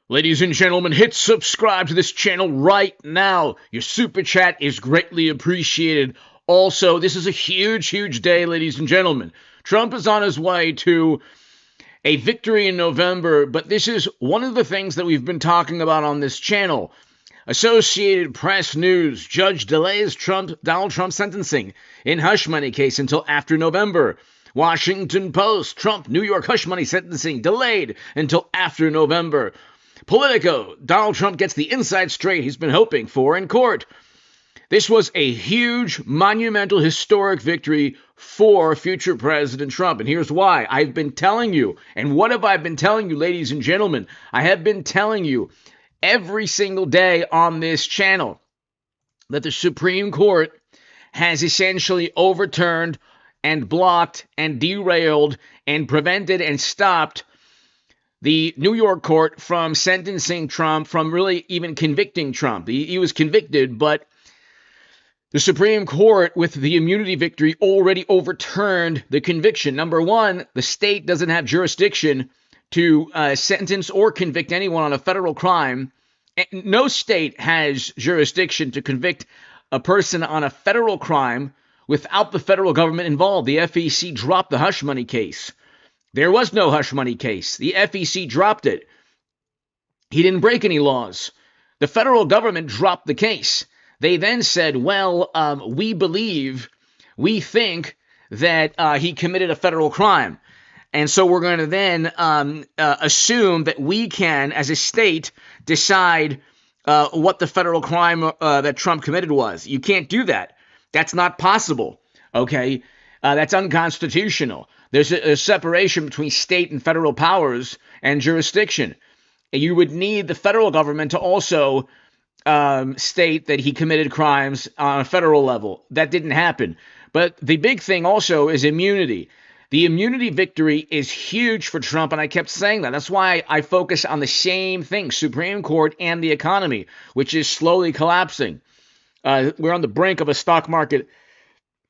Ladies and gentlemen, hit subscribe to this channel right now. Your super chat is greatly appreciated. Also, this is a huge day, ladies and gentlemen. Trump is on his way to a victory in November, but this is one of the things that we've been talking about on this channel. Associated Press news: judge delays Donald Trump sentencing in hush money case until after November. Washington Post: Trump New York hush money sentencing delayed until after November. Politico: Donald Trump gets the inside straight he's been hoping for in court. This was a huge, monumental, historic victory for future President Trump. And here's why. I've been telling you, and what have I been telling you, ladies and gentlemen? I have been telling you every single day on this channel that the Supreme Court has essentially overturned and blocked and derailed and prevented and stopped the New York court from sentencing Trump, from really even convicting Trump. He was convicted, but the Supreme Court, with the immunity victory, already overturned the conviction. Number one, the state doesn't have jurisdiction to sentence or convict anyone on a federal crime. No state has jurisdiction to convict a person on a federal crime without the federal government involved. The FEC dropped the hush money case. There was no hush money case. The FEC dropped it. He didn't break any laws. The federal government dropped the case. They then said, well, we think that he committed a federal crime. And so we're going to then assume that we can, as a state, decide what the federal crime that Trump committed was. You can't do that. That's not possible, okay? That's unconstitutional. There's a separation between state and federal powers and jurisdiction. You would need the federal government to also state that he committed crimes on a federal level. That didn't happen. But the big thing also is immunity. The immunity victory is huge for Trump, and I kept saying that. That's why I focus on the same thing, Supreme Court and the economy, which is slowly collapsing. We're on the brink of a stock market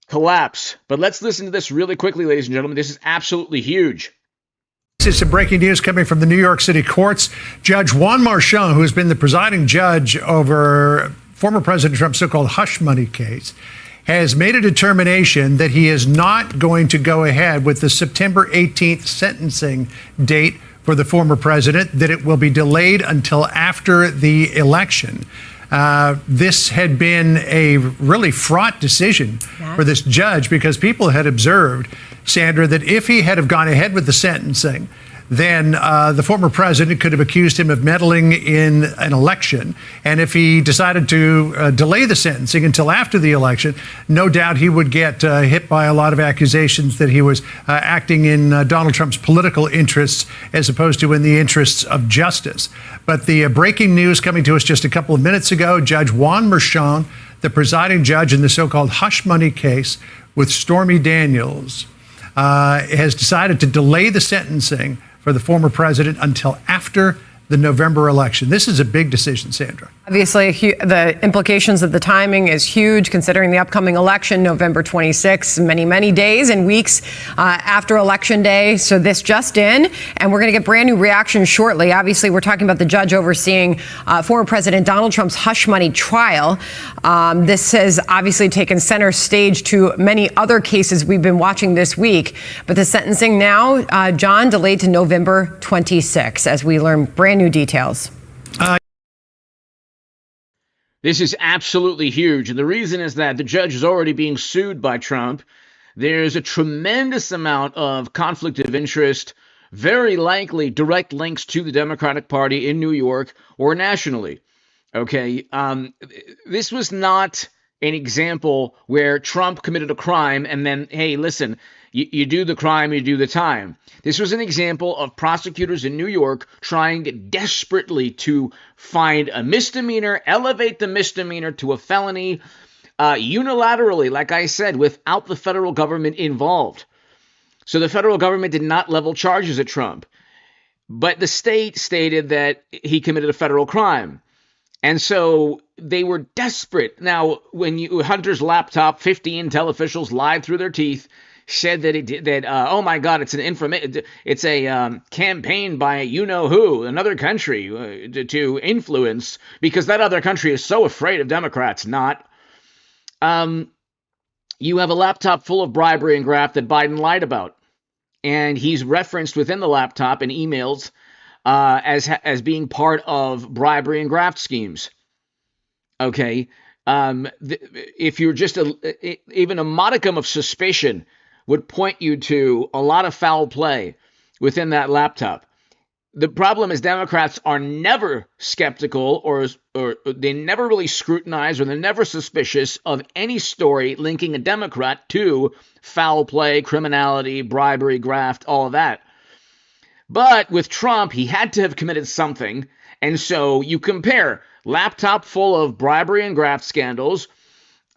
collapse. But let's listen to this really quickly, ladies and gentlemen. This is absolutely huge. This is some breaking news coming from the New York City courts. Judge Juan Marchand, who has been the presiding judge over former President Trump's so-called hush money case, has made a determination that he is not going to go ahead with the September 18th sentencing date for the former president, that it will be delayed until after the election. This had been a really fraught decision for this judge, because people had observed, Sandra, that if he had have gone ahead with the sentencing, then the former president could have accused him of meddling in an election. And if he decided to delay the sentencing until after the election, no doubt he would get hit by a lot of accusations that he was acting in Donald Trump's political interests as opposed to in the interests of justice. But the breaking news coming to us just a couple of minutes ago: Judge Juan Marchand, the presiding judge in the so-called hush money case with Stormy Daniels, has decided to delay the sentencing for the former president until after the November election. This is a big decision, Sandra. Obviously, the implications of the timing is huge, considering the upcoming election, November 26th, many days and weeks after Election Day. So this just in, and we're going to get brand new reactions shortly. Obviously, we're talking about the judge overseeing former President Donald Trump's hush money trial. This has obviously taken center stage to many other cases we've been watching this week. But the sentencing now, John, delayed to November 26th, as we learn brand new details. This is absolutely huge. And the reason is that the judge is already being sued by Trump. There's a tremendous amount of conflict of interest, very likely direct links to the Democratic Party in New York or nationally. Okay. This was not an example where Trump committed a crime and then, hey, listen, you do the crime, you do the time. This was an example of prosecutors in New York trying desperately to find a misdemeanor, elevate the misdemeanor to a felony, unilaterally, like I said, without the federal government involved. So the federal government did not level charges at Trump, but the state stated that he committed a federal crime. And so they were desperate. Now, when Hunter's laptop, 50 intel officials lied through their teeth. said that oh my God, it's a campaign by you know who, another country, to influence, because that other country is so afraid of Democrats. Not. You have a laptop full of bribery and graft that Biden lied about, and he's referenced within the laptop in emails as being part of bribery and graft schemes. Okay, if you're just even a modicum of suspicion would point you to a lot of foul play within that laptop. The problem is Democrats are never skeptical or they never really scrutinize, or they're never suspicious of any story linking a Democrat to foul play, criminality, bribery, graft, all of that. But with Trump, he had to have committed something. And so you compare laptop full of bribery and graft scandals,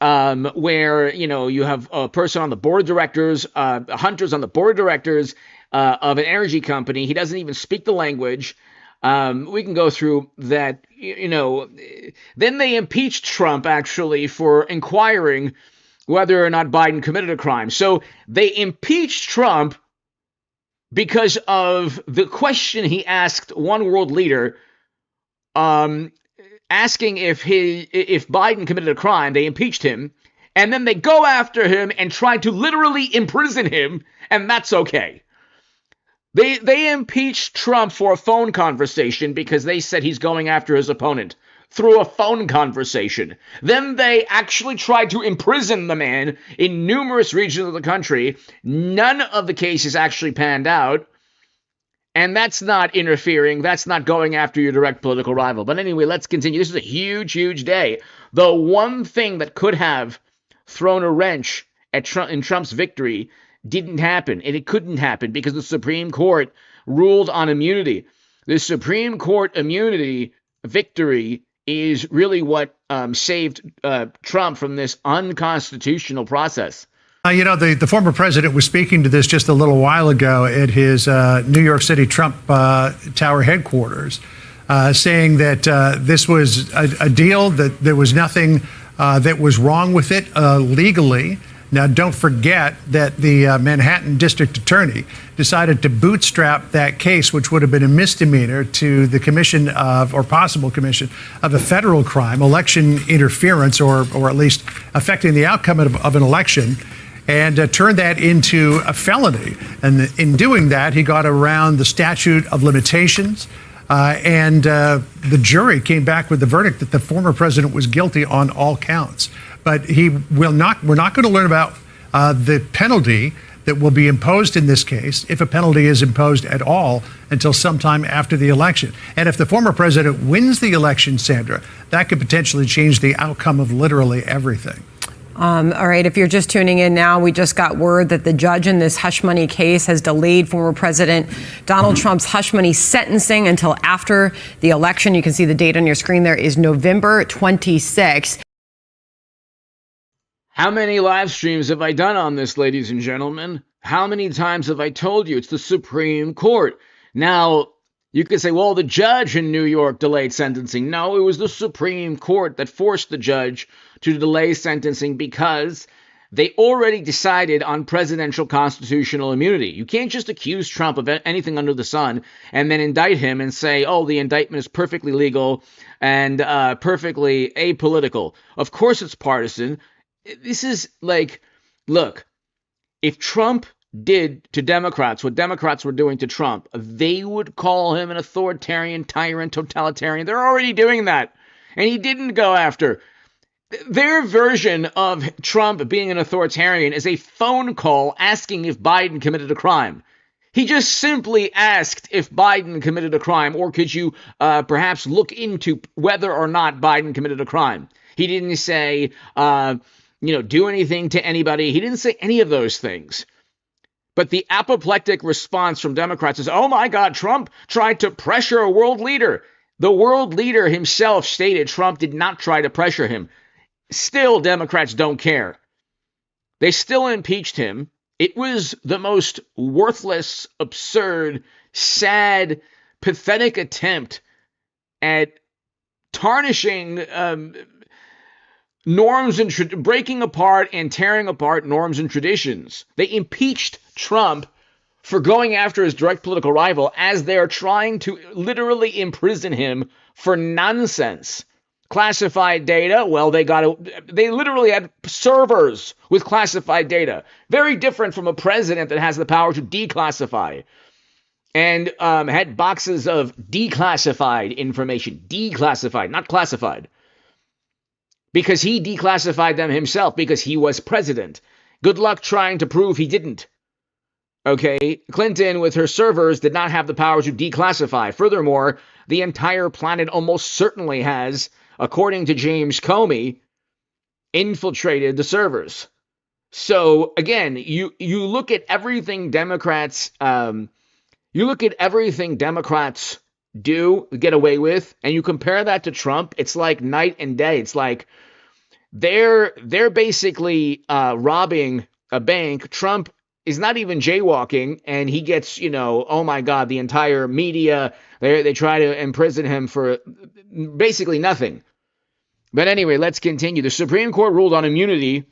where, you have a person on the board of directors, Hunter's on the board of directors of an energy company. He doesn't even speak the language. We can go through that, Then they impeached Trump, actually, for inquiring whether or not Biden committed a crime. So they impeached Trump because of the question he asked one world leader, asking if Biden committed a crime. They impeached him, and then they go after him and try to literally imprison him, and that's okay. They impeached Trump for a phone conversation because they said he's going after his opponent through a phone conversation. Then they actually tried to imprison the man in numerous regions of the country. None of the cases actually panned out. And that's not interfering. That's not going after your direct political rival. But anyway, let's continue. This is a huge, huge day. The one thing that could have thrown a wrench in Trump's victory didn't happen. And it couldn't happen because the Supreme Court ruled on immunity. The Supreme Court immunity victory is really what saved Trump from this unconstitutional process. The former president was speaking to this just a little while ago at his New York City Trump Tower headquarters, saying that this was a deal, that there was nothing that was wrong with it legally. Now, don't forget that the Manhattan district attorney decided to bootstrap that case, which would have been a misdemeanor, to the commission of, or possible commission of, a federal crime, election interference, or at least affecting the outcome of an election, and turned that into a felony. And in doing that, he got around the statute of limitations. And the jury came back with the verdict that the former president was guilty on all counts. But we're not going to learn about the penalty that will be imposed in this case, if a penalty is imposed at all, until sometime after the election. And if the former president wins the election, Sandra, that could potentially change the outcome of literally everything. All right, if you're just tuning in now, we just got word that the judge in this hush money case has delayed former President Donald Trump's hush money sentencing until after the election. You can see the date on your screen there is November 26th. How many live streams have I done on this, ladies and gentlemen? How many times have I told you it's the Supreme Court? Now, you could say, well, the judge in New York delayed sentencing. No, it was the Supreme Court that forced the judge to delay sentencing because they already decided on presidential constitutional immunity. You can't just accuse Trump of anything under the sun and then indict him and say, oh, the indictment is perfectly legal and perfectly apolitical. Of course it's partisan. This is like, look, if Trump did to Democrats what Democrats were doing to Trump, they would call him an authoritarian, tyrant, totalitarian. They're already doing that. And he didn't go after. Their version of Trump being an authoritarian is a phone call asking if Biden committed a crime. He just simply asked if Biden committed a crime, or could you perhaps look into whether or not Biden committed a crime. He didn't say, do anything to anybody. He didn't say any of those things. But the apoplectic response from Democrats is, oh my God, Trump tried to pressure a world leader. The world leader himself stated Trump did not try to pressure him. Still, Democrats don't care. They still impeached him. It was the most worthless, absurd, sad, pathetic attempt at tarnishing norms and breaking apart and tearing apart norms and traditions. They impeached Trump for going after his direct political rival as they're trying to literally imprison him for nonsense. Classified data, well, they literally had servers with classified data. Very different from a president that has the power to declassify. And had boxes of declassified information. Declassified, not classified. Because he declassified them himself because he was president. Good luck trying to prove he didn't. Okay, Clinton with her servers did not have the power to declassify. Furthermore, the entire planet almost certainly has, according to James Comey, infiltrated the servers. So again, you look at everything Democrats do get away with, and you compare that to Trump, it's like night and day. It's like they're basically robbing a bank. Trump is not even jaywalking, and he gets, oh my God, the entire media, they try to imprison him for basically nothing. But anyway, let's continue. The Supreme Court ruled on immunity.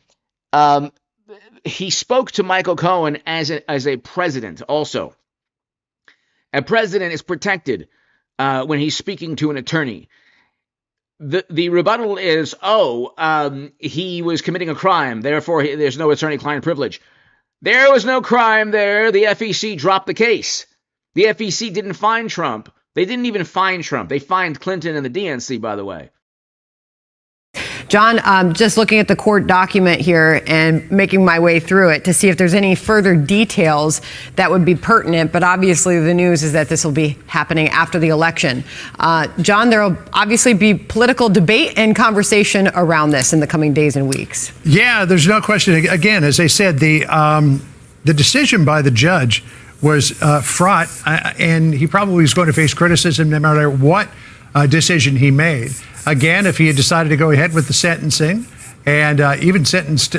He spoke to Michael Cohen as a president also. A president is protected when he's speaking to an attorney. The rebuttal is, he was committing a crime, therefore there's no attorney-client privilege. There was no crime there. The FEC dropped the case. The FEC didn't find Trump. They didn't even find Trump. They fined Clinton and the DNC, by the way. John, just looking at the court document here and making my way through it to see if there's any further details that would be pertinent. But obviously the news is that this will be happening after the election. John, there will obviously be political debate and conversation around this in the coming days and weeks. Yeah, there's no question. Again, as I said, the decision by the judge was fraught, and he probably is going to face criticism no matter what decision he made. Again, if he had decided to go ahead with the sentencing and even sentenced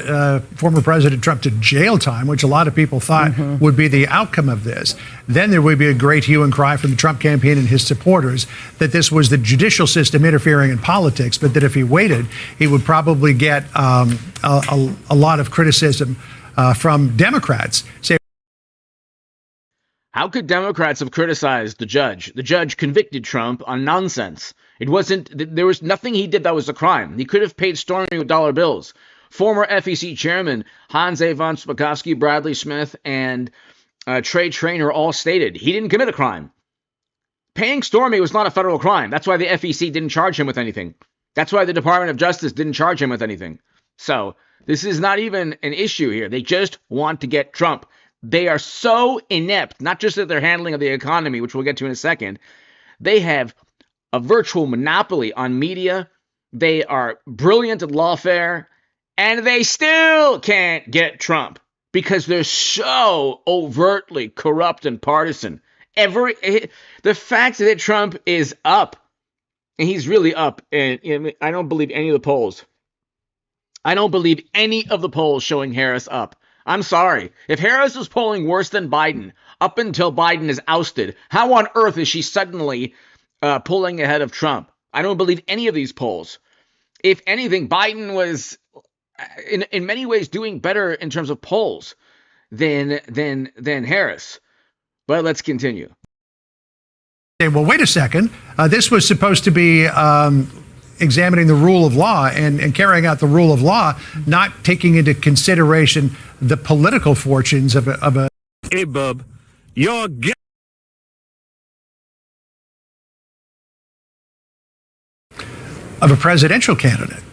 former President Trump to jail time, which a lot of people thought would be the outcome of this, then there would be a great hue and cry from the Trump campaign and his supporters that this was the judicial system interfering in politics, but that if he waited, he would probably get a lot of criticism from Democrats. How could Democrats have criticized the judge? The judge convicted Trump on nonsense. There was nothing he did that was a crime. He could have paid Stormy with dollar bills. Former FEC chairman Hans A. von Spakovsky, Bradley Smith, and Trey Traynor all stated he didn't commit a crime. Paying Stormy was not a federal crime. That's why the FEC didn't charge him with anything. That's why the Department of Justice didn't charge him with anything. So this is not even an issue here. They just want to get Trump. They are so inept, not just at their handling of the economy, which we'll get to in a second. They have a virtual monopoly on media. They are brilliant at lawfare, and they still can't get Trump because they're so overtly corrupt and partisan. The fact that Trump is up, and he's really up, and I don't believe any of the polls. I don't believe any of the polls showing Harris up. I'm sorry. If Harris is polling worse than Biden up until Biden is ousted, how on earth is she suddenly pulling ahead of Trump? I don't believe any of these polls. If anything, Biden was in many ways doing better in terms of polls than Harris. But let's continue. Okay, well, wait a second. This was supposed to be examining the rule of law and carrying out the rule of law, not taking into consideration the political fortunes of a. Hey, bub, you're of a presidential candidate.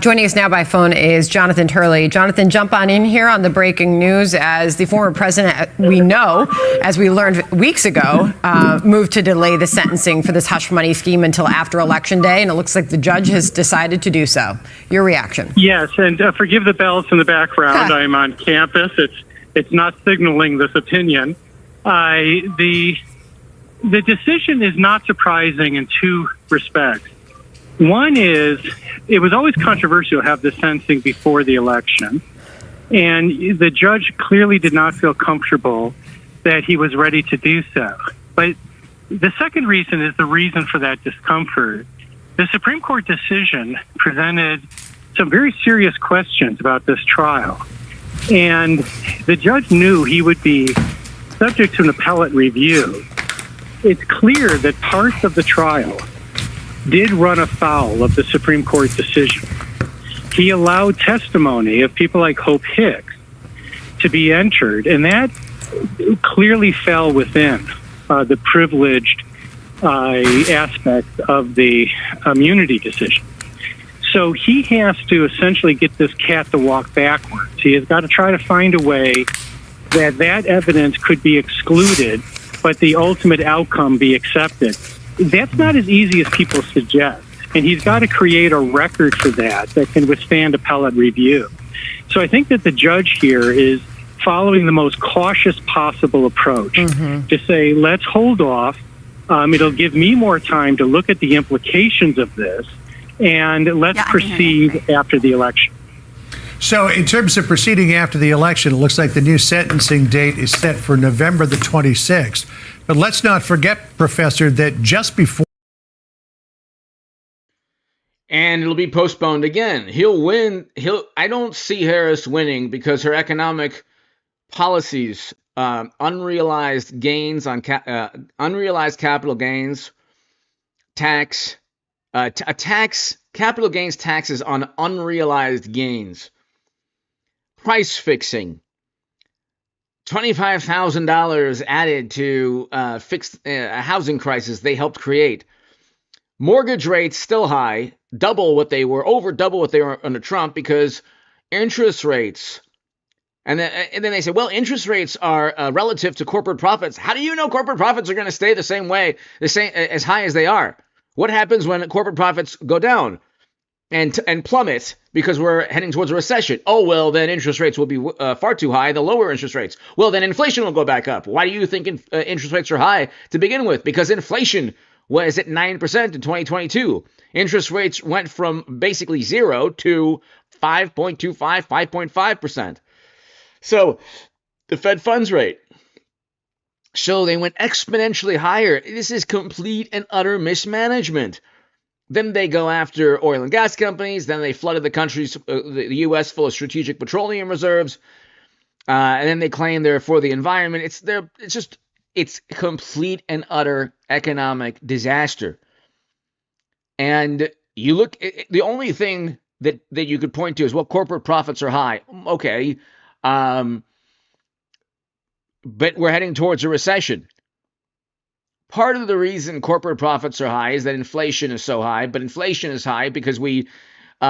Joining us now by phone is Jonathan Turley. Jonathan, jump on in here on the breaking news as the former president, we know, as we learned weeks ago, moved to delay the sentencing for this hush money scheme until after Election Day, and it looks like the judge has decided to do so. Your reaction? Yes, and forgive the bells in the background. I'm on campus. It's not signaling this opinion. The decision is not surprising in two respects. One is, it was always controversial to have the sentencing before the election, and the judge clearly did not feel comfortable that he was ready to do so. But the second reason is the reason for that discomfort. The Supreme Court decision presented some very serious questions about this trial. And the judge knew he would be subject to an appellate review. It's clear that parts of the trial did run afoul of the Supreme Court decision. He allowed testimony of people like Hope Hicks to be entered, and that clearly fell within the privileged aspect of the immunity decision. So he has to essentially get this cat to walk backwards. He has got to try to find a way that that evidence could be excluded, but the ultimate outcome be accepted. That's not as easy as people suggest. And he's got to create a record for that can withstand appellate review. So I think that the judge here is following the most cautious possible approach to say, let's hold off. It'll give me more time to look at the implications of this, and let's proceed after the election. So in terms of proceeding after the election, it looks like the new sentencing date is set for November the 26th. But let's not forget, Professor, that just before... And it'll be postponed again. He'll win. I don't see Harris winning because her economic policies, unrealized gains on unrealized capital gains, capital gains taxes on unrealized gains, price fixing, $25,000 added to fix a housing crisis they helped create. Mortgage rates still high, over double what they were under Trump because interest rates. And then they say, well, interest rates are relative to corporate profits. How do you know corporate profits are going to stay the same as high as they are? What happens when corporate profits go down and plummet because we're heading towards a recession? Oh, well, then interest rates will be far too high. They'll lower interest rates. Well, then inflation will go back up. Why do you think interest rates are high to begin with? Because inflation was at 9% in 2022. Interest rates went from basically 0 to 5.25, 5.5%. So the Fed funds rate. So they went exponentially higher. This is complete and utter mismanagement. Then they go after oil and gas companies. Then they flooded the U.S. full of strategic petroleum reserves. And then they claim they're for the environment. It's complete and utter economic disaster. And you look, the only thing that you could point to is, well, corporate profits are high. Okay. But we're heading towards a recession. Part of the reason corporate profits are high is that inflation is so high, but inflation is high because we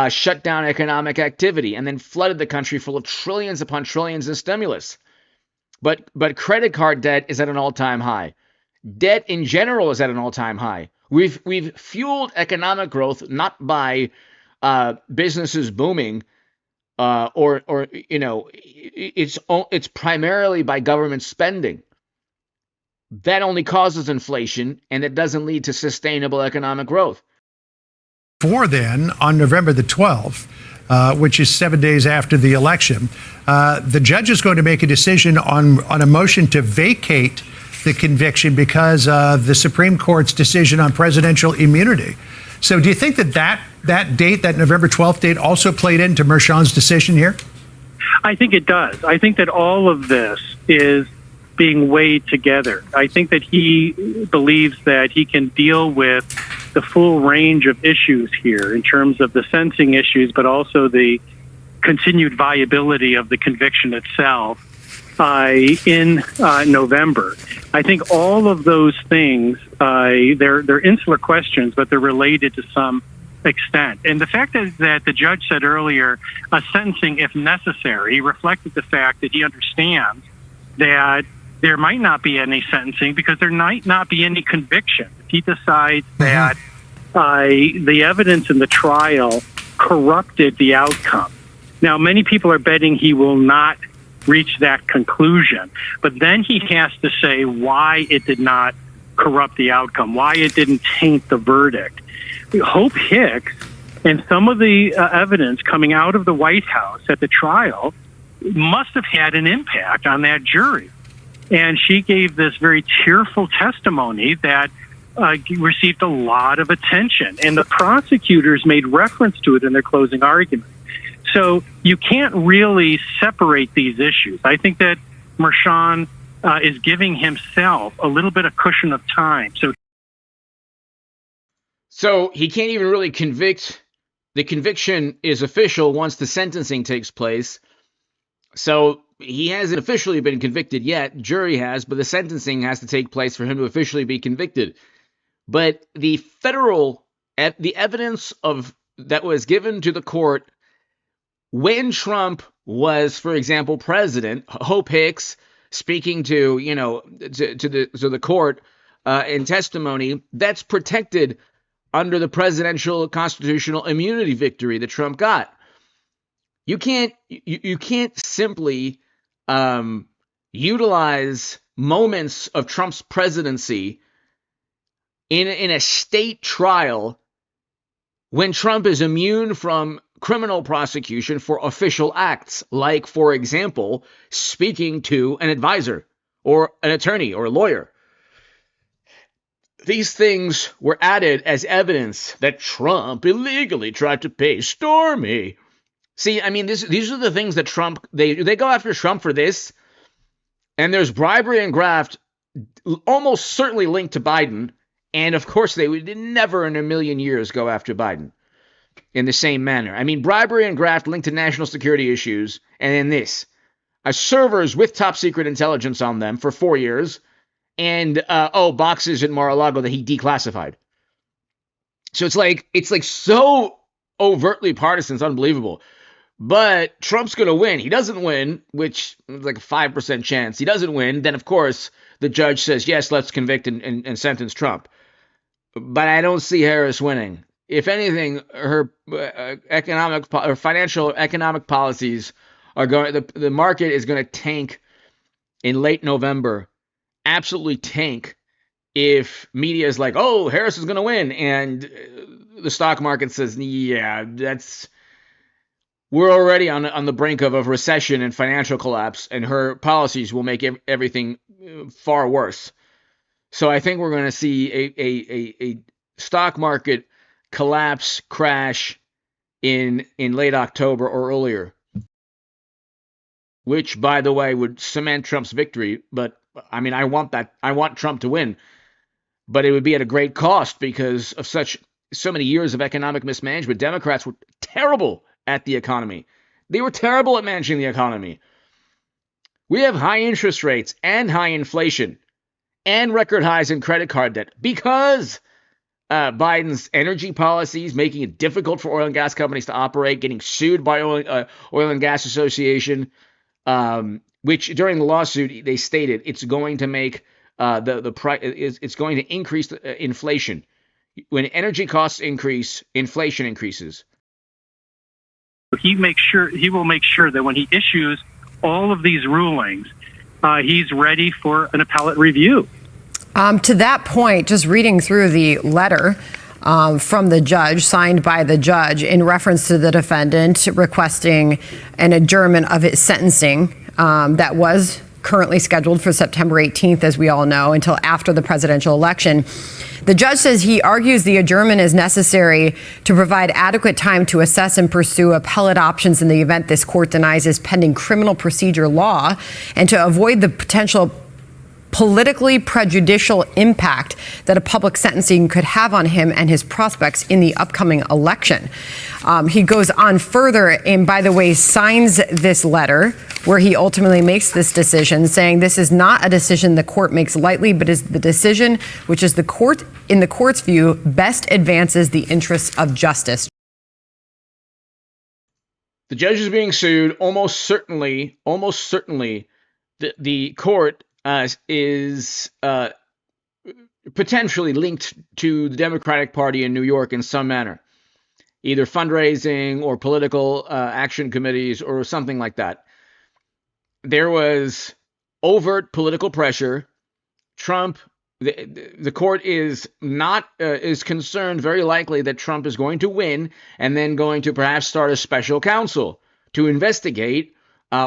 shut down economic activity and then flooded the country full of trillions upon trillions in stimulus. But credit card debt is at an all-time high. Debt in general is at an all-time high. We've fueled economic growth not by businesses booming, it's primarily by government spending. That only causes inflation, and it doesn't lead to sustainable economic growth. Before then, on November the 12th, which is 7 days after the election, the judge is going to make a decision on a motion to vacate the conviction because of the Supreme Court's decision on presidential immunity. So do you think that date, that November 12th date, also played into Merchan's decision here? I think it does. I think that all of this is being weighed together. I think that he believes that he can deal with the full range of issues here in terms of the sentencing issues, but also the continued viability of the conviction itself in November. I think all of those things, they're insular questions, but they're related to some extent. And the fact that the judge said earlier, sentencing if necessary, reflected the fact that he understands that there might not be any sentencing because there might not be any conviction. If he decides that the evidence in the trial corrupted the outcome. Now, many people are betting he will not reach that conclusion, but then he has to say why it did not corrupt the outcome, why it didn't taint the verdict. Hope Hicks and some of the evidence coming out of the White House at the trial must have had an impact on that jury. And she gave this very tearful testimony that received a lot of attention, and the prosecutors made reference to it in their closing argument. So you can't really separate these issues. I think that Merchan is giving himself a little bit of cushion of time. So he can't even really convict. The conviction is official once the sentencing takes place. So he hasn't officially been convicted yet. Jury has, but the sentencing has to take place for him to officially be convicted. But the evidence that was given to the court when Trump was, for example, president, Hope Hicks speaking to the court in testimony, that's protected under the presidential constitutional immunity victory that Trump got. You can't simply utilize moments of Trump's presidency in a state trial when Trump is immune from criminal prosecution for official acts, like, for example, speaking to an advisor or an attorney or a lawyer. These things were added as evidence that Trump illegally tried to pay Stormy. See, I mean, these are the things that Trump, they go after Trump for this, and there's bribery and graft almost certainly linked to Biden, and of course they would never in a million years go after Biden in the same manner. I mean, bribery and graft linked to national security issues, and then this. Servers with top secret intelligence on them for 4 years, and boxes at Mar-a-Lago that he declassified. So it's like so overtly partisan, it's unbelievable. But Trump's going to win. He doesn't win, which is like a 5% chance. He doesn't win. Then, of course, the judge says, yes, let's convict and sentence Trump. But I don't see Harris winning. If anything, her financial economic policies are going. The market is going to tank in late November. Absolutely tank if media is like, oh, Harris is going to win, and the stock market says, yeah, we're already on the brink of a recession and financial collapse, and her policies will make everything far worse. So I think we're going to see a stock market collapse, crash in late October or earlier, which, by the way, would cement Trump's victory. But I mean, I want Trump to win, but it would be at a great cost because of so many years of economic mismanagement. Democrats were terrible at the economy. They were terrible at managing the economy. We have high interest rates and high inflation and record highs in credit card debt because Biden's energy policies, making it difficult for oil and gas companies to operate, getting sued by Oil and Gas Association, which during the lawsuit they stated it's going to make the price, it's going to increase inflation. When energy costs increase, inflation increases. He will make sure that when he issues all of these rulings, he's ready for an appellate review. To that point, just reading through the letter from the judge, signed by the judge, in reference to the defendant requesting an adjournment of his sentencing that was currently scheduled for September 18th, as we all know, until after the presidential election. The judge says he argues the adjournment is necessary to provide adequate time to assess and pursue appellate options in the event this court denies his pending criminal procedure law, and to avoid the potential politically prejudicial impact that a public sentencing could have on him and his prospects in the upcoming election. He goes on further and, by the way, signs this letter where he ultimately makes this decision, saying this is not a decision the court makes lightly, but is the decision which is in the court's view, best advances the interests of justice. The judge is being sued. Almost certainly, the court is potentially linked to the Democratic Party in New York in some manner, either fundraising or political action committees or something like that. There was overt political pressure. Trump, the court is concerned very likely that Trump is going to win and then going to perhaps start a special counsel to investigate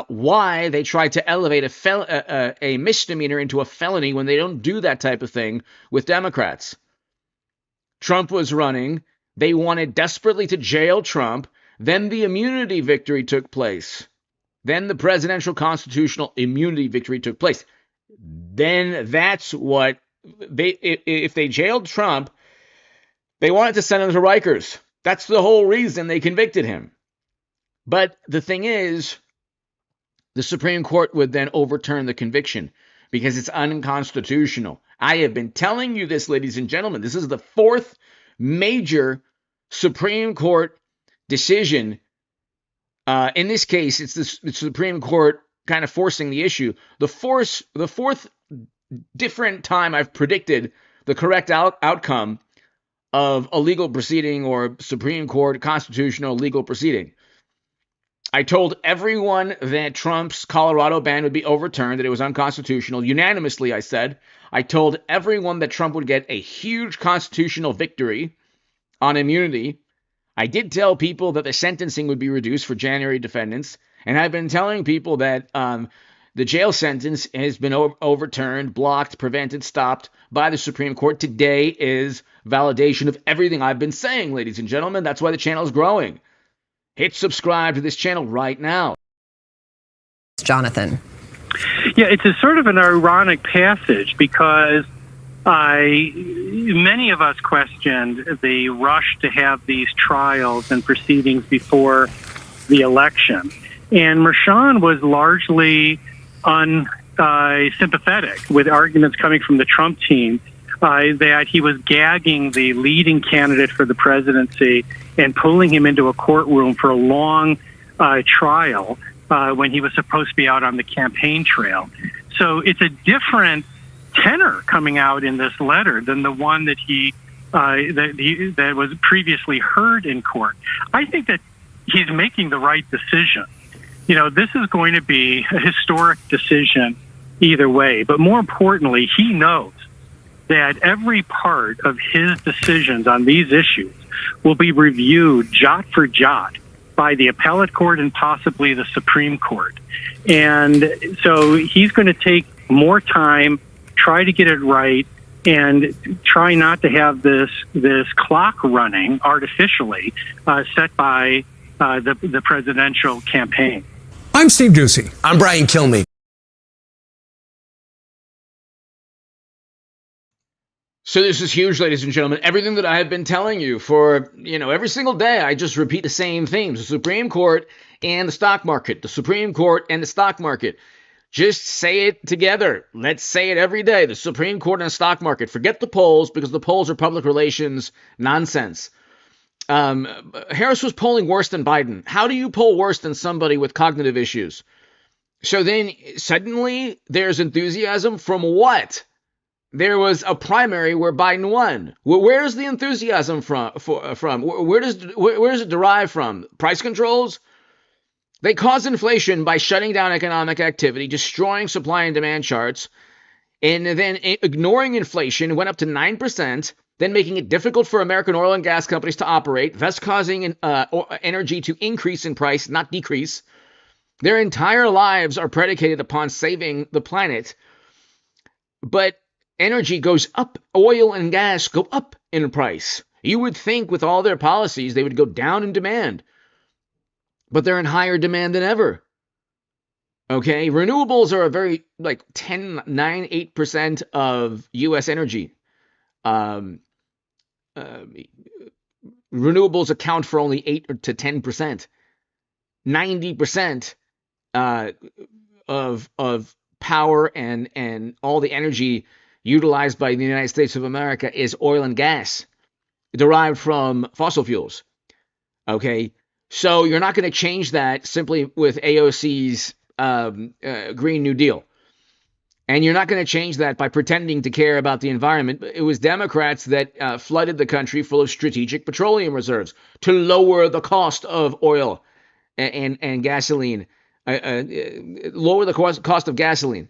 why they tried to elevate a misdemeanor into a felony when they don't do that type of thing with Democrats. Trump was running. They wanted desperately to jail Trump. Then the immunity victory took place. Then the presidential constitutional immunity victory took place. Then that's what if they jailed Trump, they wanted to send him to Rikers. That's the whole reason they convicted him. But the thing is, the Supreme Court would then overturn the conviction because it's unconstitutional. I have been telling you this, ladies and gentlemen. This is the fourth major Supreme Court decision. In this case, it's the Supreme Court kind of forcing the issue. The fourth different time I've predicted the correct outcome of a legal proceeding or Supreme Court constitutional legal proceeding. I told everyone that Trump's Colorado ban would be overturned, that it was unconstitutional. Unanimously, I said. I told everyone that Trump would get a huge constitutional victory on immunity. I did tell people that the sentencing would be reduced for January defendants. And I've been telling people that the jail sentence has been overturned, blocked, prevented, stopped by the Supreme Court. Today is validation of everything I've been saying, ladies and gentlemen. That's why the channel is growing. Hit subscribe to this channel right now. Jonathan. Yeah, it's a sort of an ironic passage because many of us questioned the rush to have these trials and proceedings before the election. And Merchan was largely unsympathetic with arguments coming from the Trump team that he was gagging the leading candidate for the presidency and pulling him into a courtroom for a long trial when he was supposed to be out on the campaign trail. So it's a different tenor coming out in this letter than the one that that was previously heard in court. I think that he's making the right decision. You know, this is going to be a historic decision either way. But more importantly, he knows that every part of his decisions on these issues will be reviewed jot for jot by the appellate court and possibly the Supreme Court. And so he's going to take more time, try to get it right, and try not to have this clock running artificially set by the presidential campaign. I'm Steve Ducey. I'm Brian Kilmeade. So this is huge, ladies and gentlemen. Everything that I have been telling you for, every single day, I just repeat the same themes. The Supreme Court and the stock market. The Supreme Court and the stock market. Just say it together. Let's say it every day. The Supreme Court and the stock market. Forget the polls, because the polls are public relations nonsense. Harris was polling worse than Biden. How do you poll worse than somebody with cognitive issues? So then suddenly there's enthusiasm from what? There was a primary where Biden won. Where's the enthusiasm from? Where does it derive from? Price controls? They cause inflation by shutting down economic activity, destroying supply and demand charts, and then ignoring inflation went up to 9%, then making it difficult for American oil and gas companies to operate, thus causing energy to increase in price, not decrease. Their entire lives are predicated upon saving the planet. But energy goes up. Oil and gas go up in price. You would think with all their policies, they would go down in demand. But they're in higher demand than ever. Okay, renewables are a very 10, 9, 8% of U.S. energy. Renewables account for only 8 to 10%. 90% of power and all the energy utilized by the United States of America is oil and gas derived from fossil fuels. Okay, so you're not going to change that simply with AOC's Green New Deal. And you're not going to change that by pretending to care about the environment. It was Democrats that flooded the country full of strategic petroleum reserves to lower the cost of oil and gasoline, lower the cost of gasoline.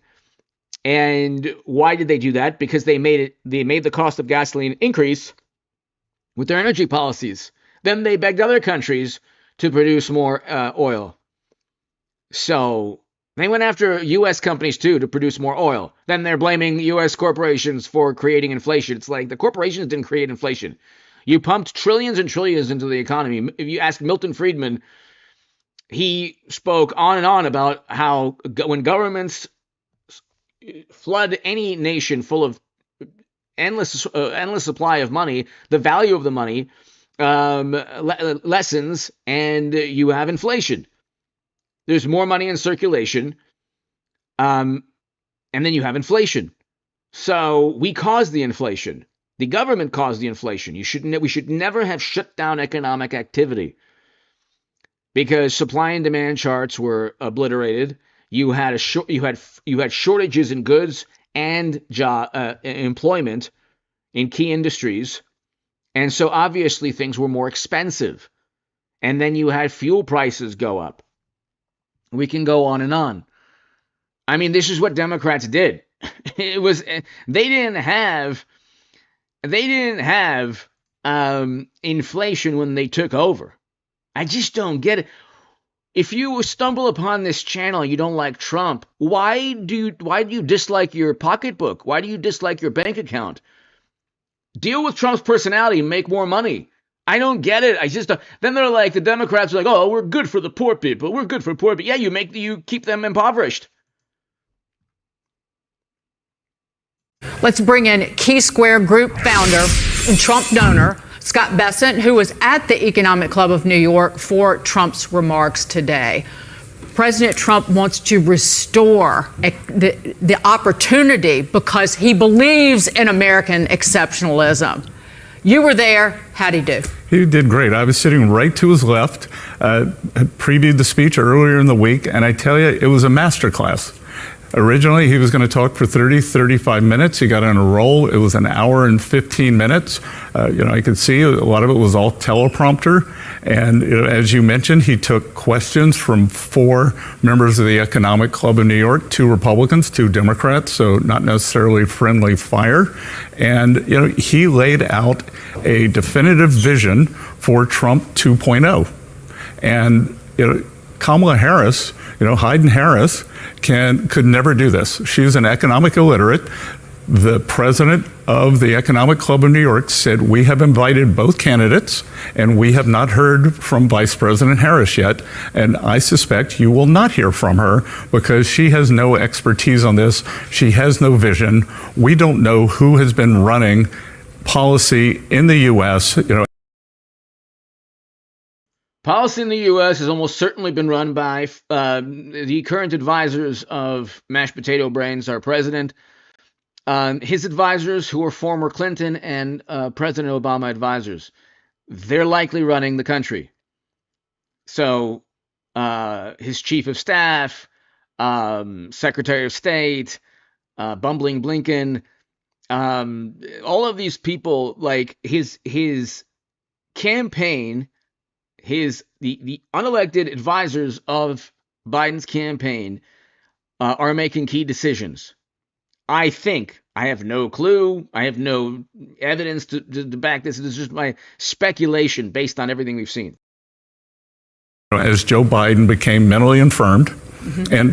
And why did they do that? Because they made the cost of gasoline increase with their energy policies. Then they begged other countries to produce more oil. So They went after U.S. companies, too, to produce more oil. Then they're blaming U.S. corporations for creating inflation. It's like the corporations didn't create inflation. You pumped trillions and trillions into the economy. If you ask Milton Friedman, he spoke on and on about how when governments flood any nation full of endless supply of money, the value of the money lessens, and you have inflation. There's more money in circulation, and then you have inflation. So we caused the inflation. The government caused the inflation. We should never have shut down economic activity because supply and demand charts were obliterated. You had shortages in goods and employment in key industries, and so obviously things were more expensive. And then you had fuel prices go up. We can go on and on. I mean, this is what Democrats did. They didn't have inflation when they took over. I just don't get it. If you stumble upon this channel and you don't like Trump, why do you dislike your pocketbook? Why do you dislike your bank account? Deal with Trump's personality and make more money. I don't get it. I just don't. Then they're like, the Democrats are like, oh, we're good for the poor people. We're good for poor people. Yeah, you keep them impoverished. Let's bring in Key Square Group founder and Trump donor, Scott Bessent, who was at the Economic Club of New York for Trump's remarks today. President Trump wants to restore the opportunity because he believes in American exceptionalism. You were there. How'd he do? He did great. I was sitting right to his left, had previewed the speech earlier in the week, and I tell you, it was a masterclass. Originally, he was going to talk for 35 minutes. He got on a roll. It was an hour and 15 minutes. I could see a lot of it was all teleprompter. And as you mentioned, he took questions from 4 members of the Economic Club of New York, 2 Republicans, 2 Democrats, so not necessarily friendly fire. And, he laid out a definitive vision for Trump 2.0. And, Kamala Harris, Hayden Harris could never do this. She's an economic illiterate. The president of the Economic Club of New York said, we have invited both candidates and we have not heard from Vice President Harris yet. And I suspect you will not hear from her because she has no expertise on this. She has no vision. We don't know who has been running policy in the U.S. Policy in the U.S. has almost certainly been run by the current advisors of mashed potato brains, our president. His advisors, who are former Clinton and President Obama advisors, they're likely running the country. So his chief of staff, Secretary of State, bumbling Blinken, all of these people, like his campaign, the unelected advisors of Biden's campaign are making key decisions. I think, I have no clue, I have no evidence to back this. This is just my speculation based on everything we've seen. As Joe Biden became mentally infirmed,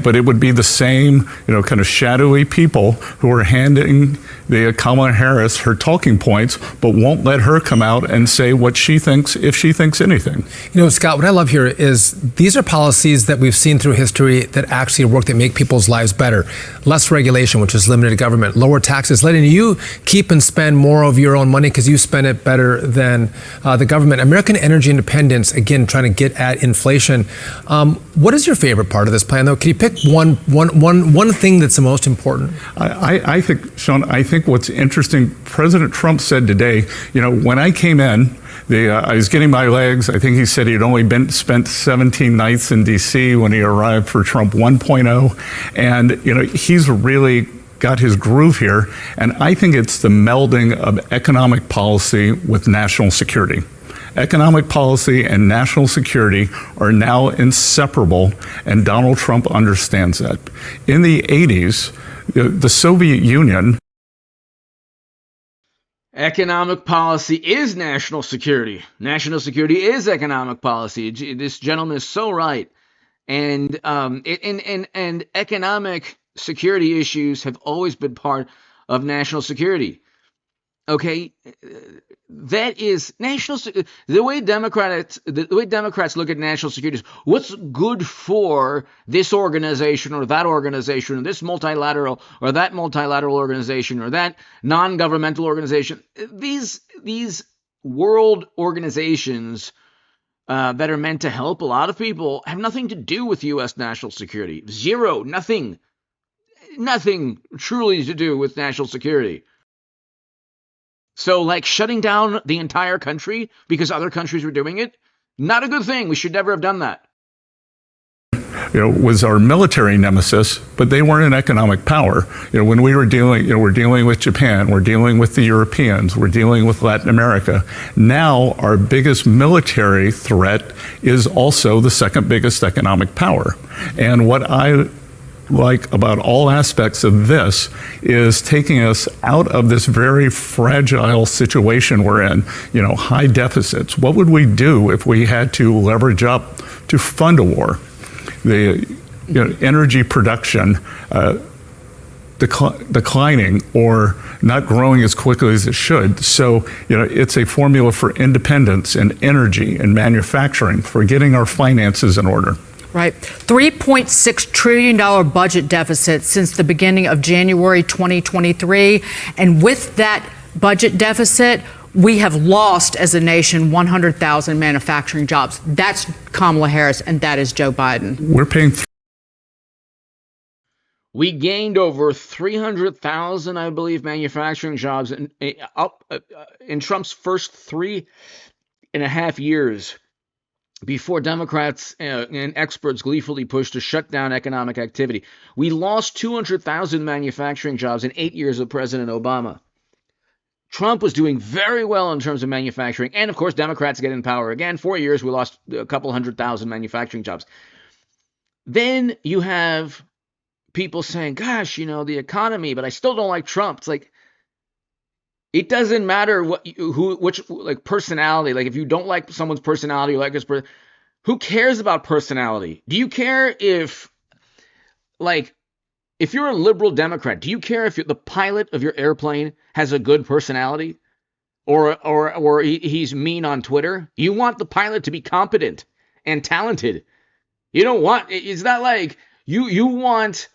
but it would be the same, kind of shadowy people who are handing the Kamala Harris her talking points, but won't let her come out and say what she thinks, if she thinks anything. Scott, what I love here is these are policies that we've seen through history that actually work, that make people's lives better. Less regulation, which is limited government, lower taxes, letting you keep and spend more of your own money because you spend it better than the government. American energy independence, again, trying to get at inflation. What is your favorite part of this plan, though? Can you pick one thing that's the most important? I think, Sean, what's interesting, President Trump said today, when I came in, I was getting my legs. I think he said he'd only spent 17 nights in D.C. when he arrived for Trump 1.0. And, he's really got his groove here. And I think it's the melding of economic policy with national security. Economic policy and national security are now inseparable, and Donald Trump understands that. In the 80s, the Soviet Union. Economic policy is national security. National security is economic policy. This gentleman is so right. And economic security issues have always been part of national security. Okay, that is the way Democrats look at national security is what's good for this organization or that organization or this multilateral or that multilateral organization or that non-governmental organization. These world organizations that are meant to help a lot of people have nothing to do with U.S. national security. Zero, nothing truly to do with national security. So, like, shutting down the entire country because other countries were doing it, not a good thing. We should never have done that. Was our military nemesis, but they weren't an economic power. When we were dealing, we're dealing with Japan, we're dealing with the Europeans, we're dealing with Latin America. Now, our biggest military threat is also the second biggest economic power. And what I like about all aspects of this is taking us out of this very fragile situation we're in, high deficits. What would we do if we had to leverage up to fund a war? The energy production declining or not growing as quickly as it should. So, it's a formula for independence and energy and manufacturing, for getting our finances in order. Right. $3.6 trillion budget deficit since the beginning of January 2023. And with that budget deficit, we have lost as a nation 100,000 manufacturing jobs. That's Kamala Harris and that is Joe Biden. We're paying. We gained over 300,000, I believe, manufacturing jobs in Trump's first 3.5 years. Before Democrats and experts gleefully pushed to shut down economic activity. We lost 200,000 manufacturing jobs in 8 years of President Obama. Trump was doing very well in terms of manufacturing. And, of course, Democrats get in power again. 4 years, we lost a couple 100,000 manufacturing jobs. Then you have people saying, gosh, the economy, but I still don't like Trump. It's like, it doesn't matter which personality. Like, if you don't like someone's personality, you like his person. Who cares about personality? Do you care if you're a liberal Democrat? Do you care if the pilot of your airplane has a good personality, or he's mean on Twitter? You want the pilot to be competent and talented. You don't want. It's not like you want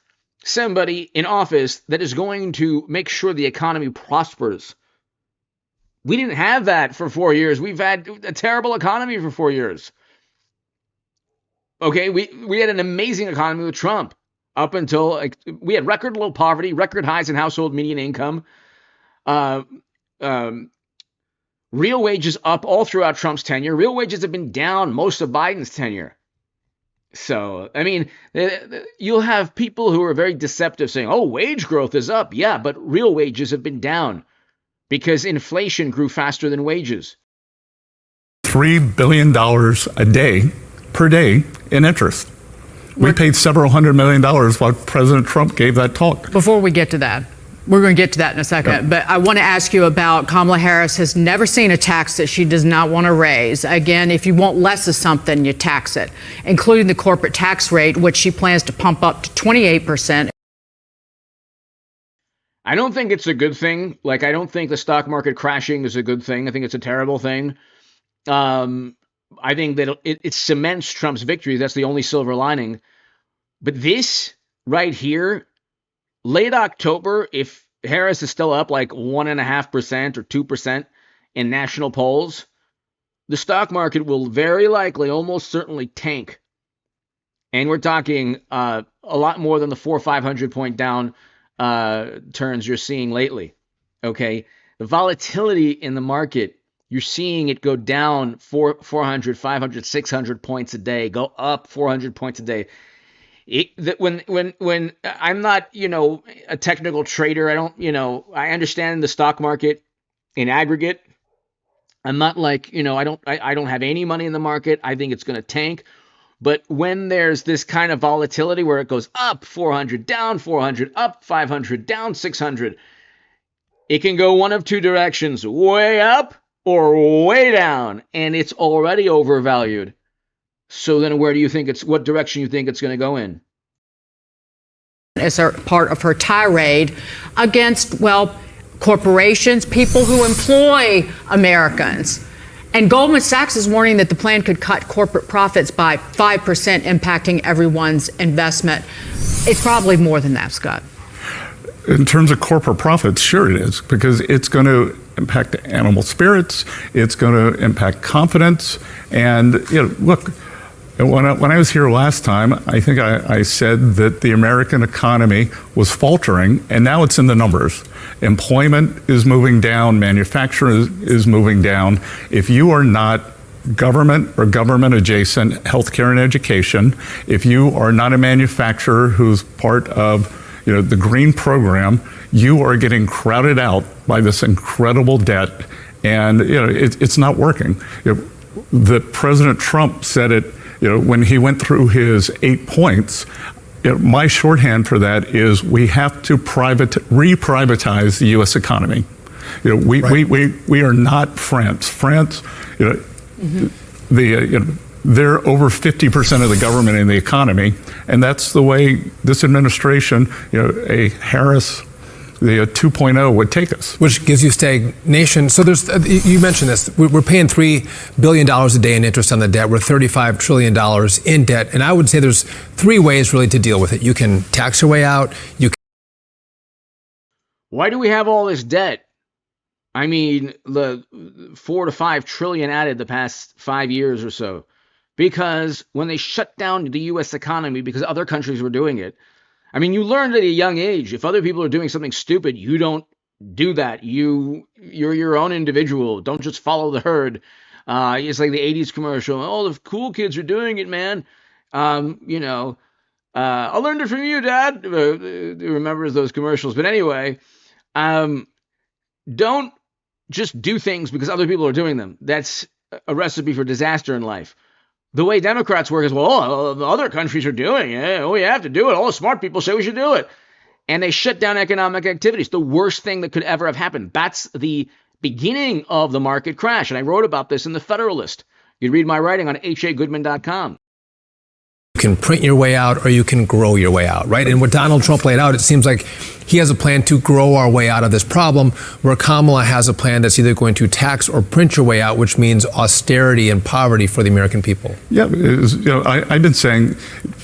somebody in office that is going to make sure the economy prospers. We didn't have that for 4 years. We've had a terrible economy for 4 years. Okay, we had an amazing economy with Trump up until we had record low poverty, record highs in household median income, real wages up all throughout Trump's tenure. Real wages have been down most of Biden's tenure. So, I mean, you'll have people who are very deceptive saying, oh, wage growth is up. Yeah, but real wages have been down. Because inflation grew faster than wages. $3 billion per day in interest. We paid several $100 million while President Trump gave that talk. Before we get to that, we're going to get to that in a second. Yeah. But I want to ask you about Kamala Harris has never seen a tax that she does not want to raise. Again, if you want less of something, you tax it, including the corporate tax rate, which she plans to pump up to 28%. I don't think it's a good thing. I don't think the stock market crashing is a good thing. I think it's a terrible thing. I think that it cements Trump's victory. That's the only silver lining. But this right here, late October, if Harris is still up 1.5% or 2% in national polls, the stock market will very likely, almost certainly tank. And we're talking a lot more than the 400 or 500 point down turns you're seeing lately. Okay, the volatility in the market, you're seeing it go down 400, 500, 600 points a day, go up 400 points a day. When I'm not, a technical trader, I understand the stock market in aggregate. I'm not I don't have any money in the market. I think it's going to tank. But when there's this kind of volatility where it goes up 400, down 400, up 500, down 600, it can go one of two directions, way up or way down, and it's already overvalued. So then where do you think what direction you think it's going to go in? As a part of her tirade against, well, corporations, people who employ Americans. And Goldman Sachs is warning that the plan could cut corporate profits by 5%, impacting everyone's investment. It's probably more than that, Scott. In terms of corporate profits, sure it is, because it's going to impact animal spirits, it's going to impact confidence. And look, when I was here last time, I think I said that the American economy was faltering, and now it's in the numbers. Employment is moving down, manufacturing is moving down. If you are not government or government adjacent healthcare and education, if you are not a manufacturer who's part of the green program, you are getting crowded out by this incredible debt, and it's not working. The President Trump said it when he went through his 8 points. My shorthand for that is we have to re-privatize the U.S. economy. We are not France. France, they're over 50% of the government in the economy, and that's the way this administration, a Harris, the 2.0 would take us. Which gives you stagnation. So you mentioned this, we're paying $3 billion a day in interest on the debt. We're $35 trillion in debt. And I would say there's 3 ways really to deal with it. You can tax your way out. Why do we have all this debt? I mean, the 4 to 5 trillion added the past 5 years or so. Because when they shut down the U.S. economy because other countries were doing it, I mean, you learned at a young age, if other people are doing something stupid, you don't do that. You're your own individual. Don't just follow the herd. It's like the 80s commercial. Oh, the cool kids are doing it, man. I learned it from you, Dad. Remembers those commercials. But anyway, don't just do things because other people are doing them. That's a recipe for disaster in life. The way Democrats work is, well, the other countries are doing it. We have to do it. All the smart people say we should do it. And they shut down economic activity. It's the worst thing that could ever have happened. That's the beginning of the market crash. And I wrote about this in The Federalist. You can read my writing on hagoodman.com. You can print your way out or you can grow your way out, right? And what Donald Trump laid out, it seems like he has a plan to grow our way out of this problem, where Kamala has a plan that's either going to tax or print your way out, which means austerity and poverty for the American people. Yeah, I've been saying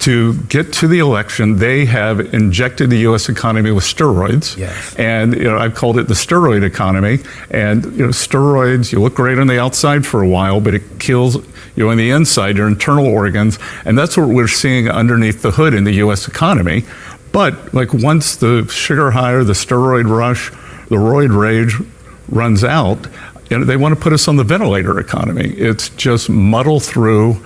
to get to the election, they have injected the U.S. economy with steroids. Yes. And I've called it the steroid economy. And steroids, you look great on the outside for a while, but it kills on the inside, your internal organs. And that's what we're seeing underneath the hood in the U.S. economy. But once the sugar high or the steroid rush, the roid rage runs out, they want to put us on the ventilator economy. It's just muddle through,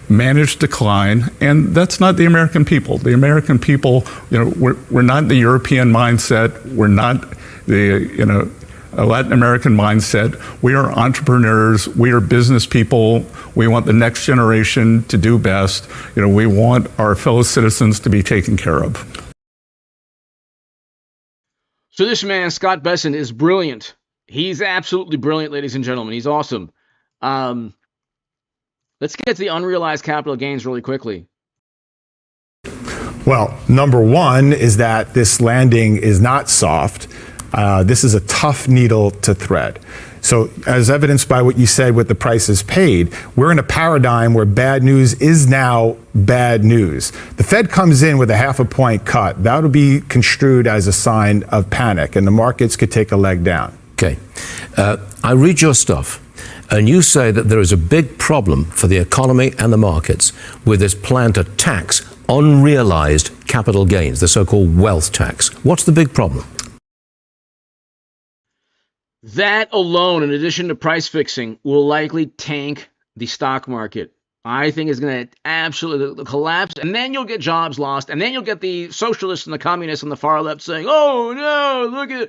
manage decline, and that's not the American people. The American people, we're not the European mindset. We're not the a Latin American mindset. We are entrepreneurs. We are business people. We want the next generation to do best. We want our fellow citizens to be taken care of. So this man, Scott Bessent, is brilliant. He's absolutely brilliant, ladies and gentlemen. He's awesome. Let's get to the unrealized capital gains really quickly. Well, number one is that this landing is not soft. This is a tough needle to thread. So as evidenced by what you said with the prices paid, we're in a paradigm where bad news is now bad news. The Fed comes in with a 0.5 point cut. That'll be construed as a sign of panic, and the markets could take a leg down. Okay. I read your stuff, and you say that there is a big problem for the economy and the markets with this plan to tax unrealized capital gains, the so-called wealth tax. What's the big problem? That alone, in addition to price fixing, will likely tank the stock market. I think is going to absolutely collapse, and then you'll get jobs lost, and then you'll get the socialists and the communists on the far left saying, oh, no, look at,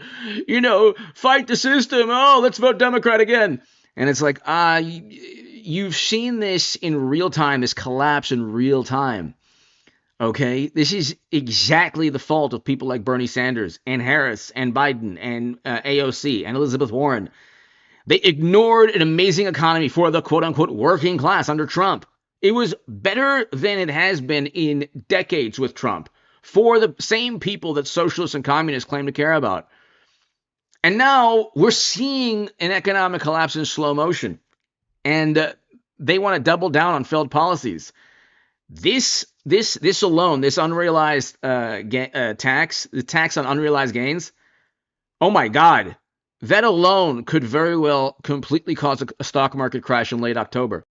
fight the system. Oh, let's vote Democrat again. And it's like, you've seen this in real time, this collapse in real time. Okay, this is exactly the fault of people like Bernie Sanders and Harris and Biden and AOC and Elizabeth Warren. They ignored an amazing economy for the quote-unquote working class under Trump. It was better than it has been in decades with Trump for the same people that socialists and communists claim to care about. And now we're seeing an economic collapse in slow motion. And they want to double down on failed policies. This alone, this unrealized tax, the tax on unrealized gains, oh my God, that alone could very well completely cause a stock market crash in late October.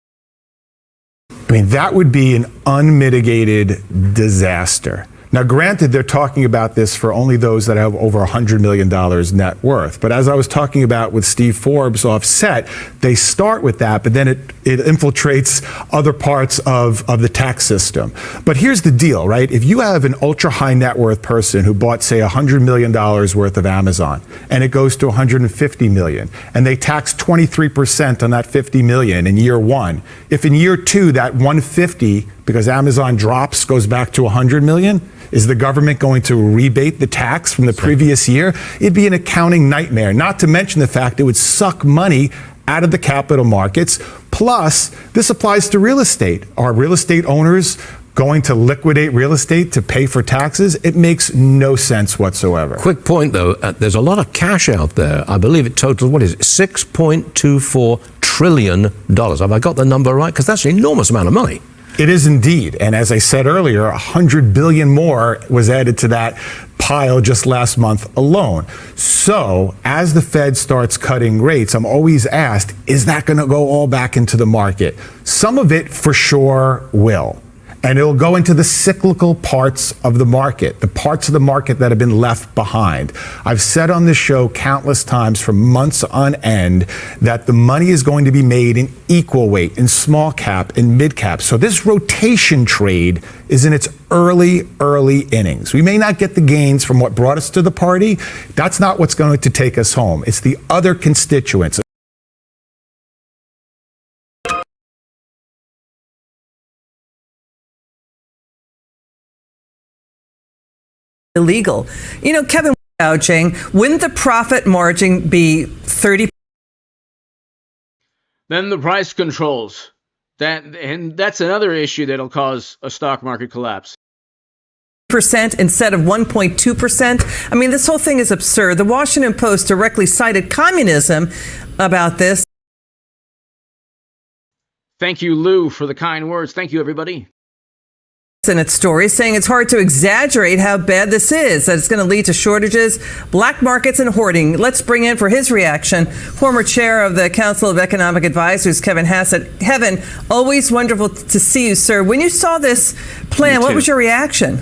I mean, that would be an unmitigated disaster. Now, granted, they're talking about this for only those that have over $100 million net worth. But as I was talking about with Steve Forbes offset, they start with that, but then it infiltrates other parts of the tax system. But here's the deal, right? If you have an ultra high net worth person who bought, say, $100 million worth of Amazon, and it goes to $150 million, and they tax 23% on that $50 million in year one, if in year two that 150, because Amazon drops, goes back to $100 million, is the government going to rebate the tax from the previous year? It'd be an accounting nightmare, not to mention the fact it would suck money out of the capital markets. Plus, this applies to real estate. Are real estate owners going to liquidate real estate to pay for taxes? It makes no sense whatsoever. Quick point, though. There's a lot of cash out there. I believe it totals, what is it, $6.24 trillion. Have I got the number right? Because that's an enormous amount of money. It is indeed. And as I said earlier, 100 billion more was added to that pile just last month alone. So as the Fed starts cutting rates, I'm always asked, is that going to go all back into the market? Some of it for sure will. And it'll go into the cyclical parts of the market, the parts of the market that have been left behind. I've said on this show countless times for months on end that the money is going to be made in equal weight, in small cap, in mid cap. So this rotation trade is in its early innings. We may not get the gains from what brought us to the party. That's not what's going to take us home. It's the other constituents. Illegal. You know, Kevin, gouging, wouldn't the profit margin be 30%? Then the price controls. That's another issue that'll cause a stock market collapse. Instead of 1.2%. I mean, this whole thing is absurd. The Washington Post directly cited communism about this. Thank you, Lou, for the kind words. Thank you, everybody. In its story, saying it's hard to exaggerate how bad this is, that it's going to lead to shortages, black markets, and hoarding. Let's bring in for his reaction former chair of the Council of Economic Advisors, Kevin Hassett. Kevin, always wonderful to see you, sir. When you saw this plan, what was your reaction?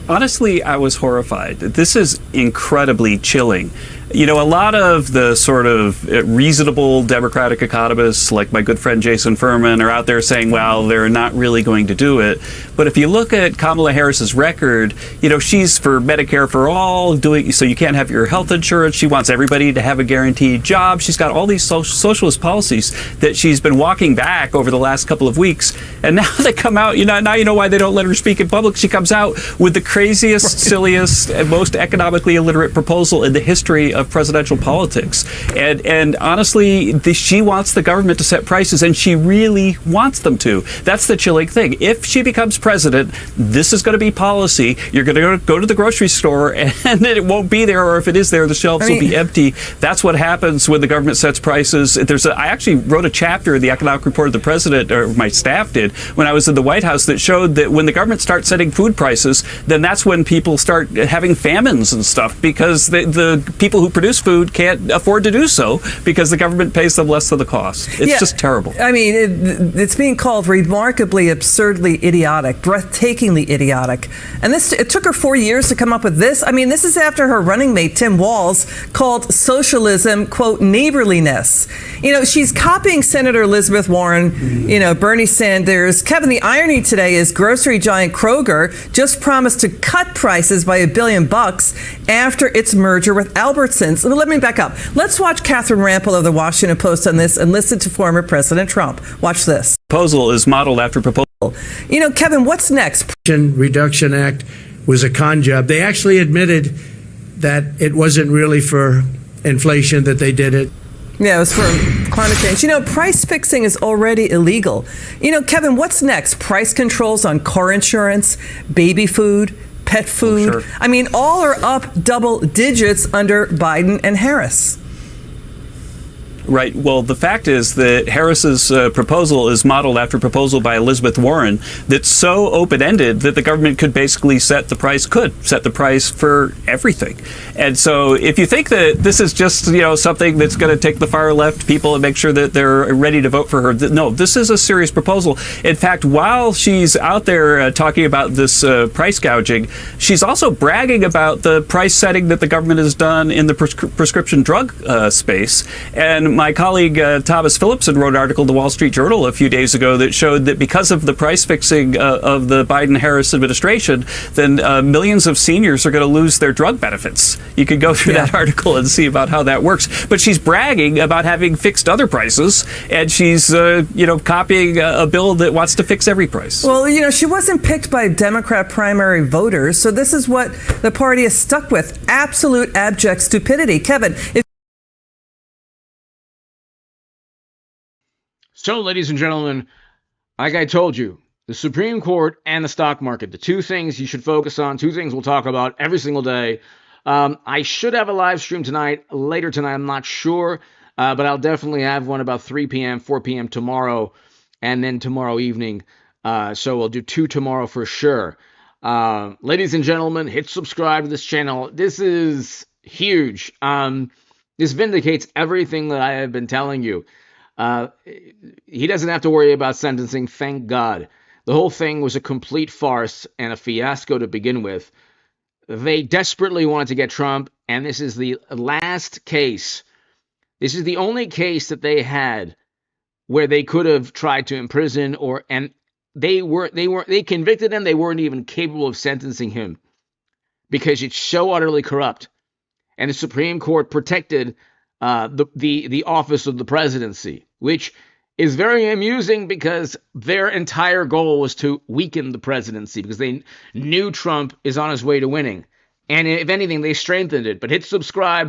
Honestly, I was horrified. This is incredibly chilling. You know, a lot of the sort of reasonable Democratic economists, like my good friend Jason Furman, are out there saying, well, they're not really going to do it. But if you look at Kamala Harris's record, you know, she's for Medicare for all, doing so you can't have your health insurance. She wants everybody to have a guaranteed job. She's got all these socialist policies that she's been walking back over the last couple of weeks. And now they come out, now you know why they don't let her speak in public. She comes out with the craziest, silliest, and most economically illiterate proposal in the history of presidential politics. And honestly, she wants the government to set prices, and she really wants them to. That's the chilling thing. If she becomes president, this is going to be policy. You're going to go to the grocery store, and it won't be there, or if it is there, the shelves will be empty. That's what happens when the government sets prices. I actually wrote a chapter in the Economic Report of the President, or my staff did, when I was in the White House, that showed that when the government starts setting food prices, then that's when people start having famines and stuff, because the people who produce food can't afford to do so because the government pays them less than the cost. It's just terrible. I mean, it's being called remarkably, absurdly idiotic, breathtakingly idiotic. And it took her 4 years to come up with this. I mean, this is after her running mate, Tim Walz, called socialism, quote, neighborliness. You know, she's copying Senator Elizabeth Warren, Bernie Sanders. Kevin, the irony today is grocery giant Kroger just promised to cut prices by $1 billion after its merger with Albertsons. Let me back up. Let's watch Catherine Rampell of the Washington Post on this and listen to former President Trump. Watch this. Proposal is modeled after proposal. You know, Kevin, what's next? Reduction Act was a con job. They actually admitted that it wasn't really for inflation that they did it. Yeah, it was for Climate change. You know, price fixing is already illegal. You know, Kevin, what's next? Price controls on car insurance, baby food, pet food. Oh, sure. I mean, all are up double digits under Biden and Harris. Right. Well, the fact is that Harris's proposal is modeled after a proposal by Elizabeth Warren that's so open-ended that the government could basically set the price for everything. And so if you think that this is just, something that's going to take the far left people and make sure that they're ready to vote for her, no, this is a serious proposal. In fact, while she's out there talking about this price gouging, she's also bragging about the price setting that the government has done in the prescription drug space. And my colleague Thomas Phillipson wrote an article in the Wall Street Journal a few days ago that showed that because of the price fixing of the Biden-Harris administration, then millions of seniors are going to lose their drug benefits. You could go through that article and see about how that works. But she's bragging about having fixed other prices, and she's, copying a bill that wants to fix every price. Well, she wasn't picked by Democrat primary voters, so this is what the party is stuck with: absolute abject stupidity. Kevin, So, ladies and gentlemen, like I told you, the Supreme Court and the stock market, the two things you should focus on, two things we'll talk about every single day. I should have a live stream later tonight, I'm not sure, but I'll definitely have one about 3 p.m., 4 p.m. tomorrow, and then tomorrow evening. So we'll do two tomorrow for sure. Ladies and gentlemen, hit subscribe to this channel. This is huge. This vindicates everything that I have been telling you. He doesn't have to worry about sentencing, thank God. The whole thing was a complete farce and a fiasco to begin with. They desperately wanted to get Trump, and this is the last case. This is the only case that they had where they could have tried to imprison they convicted him. They weren't even capable of sentencing him because it's so utterly corrupt. And the Supreme Court protected the office of the presidency, which is very amusing because their entire goal was to weaken the presidency because they knew Trump is on his way to winning. And if anything, they strengthened it. But hit subscribe.